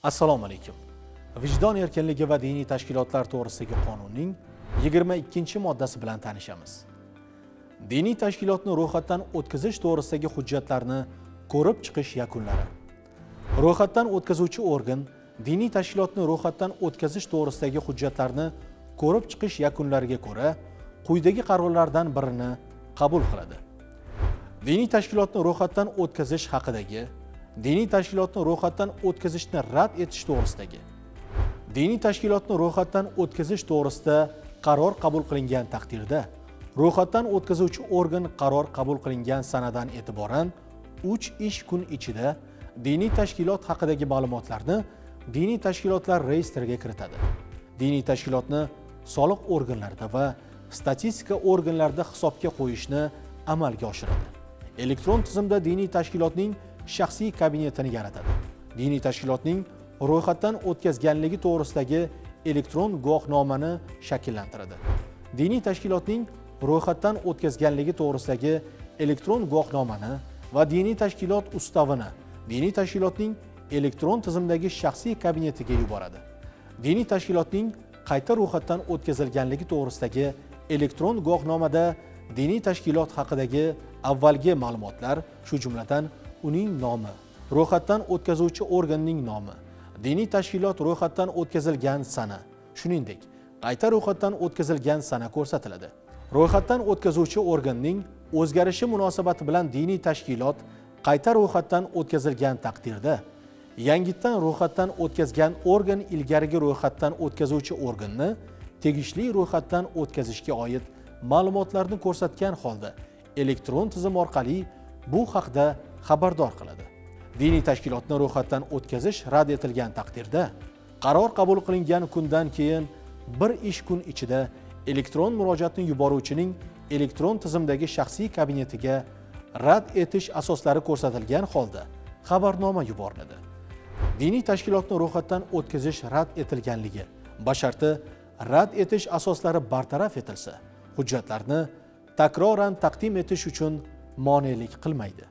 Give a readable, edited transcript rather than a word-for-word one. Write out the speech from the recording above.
Assalomu alaykum. Vijdon erkinligi va diniy tashkilotlar to'g'risidagi qonunning 22-moddasi bilan tanishamiz. Diniy tashkilotni ro'yxatdan o'tkazish to'g'risidagi hujjatlarni ko'rib chiqish yakunlari. Ro'yxatdan o'tkazuvchi organ diniy tashkilotni ro'yxatdan o'tkazish to'g'risidagi hujjatlarni ko'rib chiqish yakunlariga ko'ra quyidagi qarorlardan birini qabul qiladi. Diniy tashkilotni ro'yxatdan o'tkazish haqidagi, diniy tashkilotni ro'yxatdan o'tkazishni rad etish to'g'risidagi, diniy tashkilotni ro'yxatdan o'tkazish to'g'risida qaror qabul qilingan taqdirda, ro'yxatdan o'tkazuvchi organ qaror qabul qilingan sanadan e'tiboran 3 ish kun ichida diniy tashkilot haqidagi ma'lumotlarni diniy tashkilotlar reyestriga kiritadi. Diniy tashkilotni soliq organlarida va statistika organlarida hisobga qo'yishni amalga oshiradi. Elektron tizimda diniy tashkilotning shaxsiy kabinetini yaratadi. Diniy tashkilotning ro'yxatdan o'tkazganligi to'g'risidagi elektron guvohnomani shakllantiradi. Diniy tashkilotning ro'yxatdan o'tkazganligi to'g'risidagi elektron guvohnomani va diniy tashkilot ustavini diniy tashkilotning elektron tizimdagi shaxsiy kabinetiga yuboradi. Diniy tashkilotning qayta ro'yxatdan o'tkazilganligi to'g'risidagi elektron guvohnomada diniy tashkilot haqidagi avvalgi ma'lumotlar, shu jumladan uning nomi, ro'yxatdan o'tkazuvchi organning nomi, diniy tashkilot ro'yxatdan o'tkazilgan sana, shuningdek, qayta ro'yxatdan o'tkazilgan sana ko'rsatiladi. Ro'yxatdan o'tkazuvchi organning o'zgarishi munosabati bilan diniy tashkilot qayta ro'yxatdan o'tkazilgan taqdirda, yangitdan ro'yxatdan o'tkazgan organ ilgarigi ro'yxatdan o'tkazuvchi organni tegishli ro'yxatdan o'tkazishga oid ma'lumotlarni ko'rsatgan holda elektron tizim orqali bu haqda xabardor qiladi. Diniy tashkilotni ro'yxatdan o'tkazish rad etilgan taqdirda, qaror qabul qilingan kundan keyin 1 ish kun ichida elektron murojaatni yuboruvchining elektron tizimdagi shaxsiy kabinetiga rad etish asoslari ko'rsatilgan holda xabarnoma yuboriladi. Diniy tashkilotni ro'yxatdan o'tkazish rad etilganligi, basharti rad etish asoslari bartaraf etilsa, hujjatlarni takroran taqdim etish uchun monelik qilmaydi.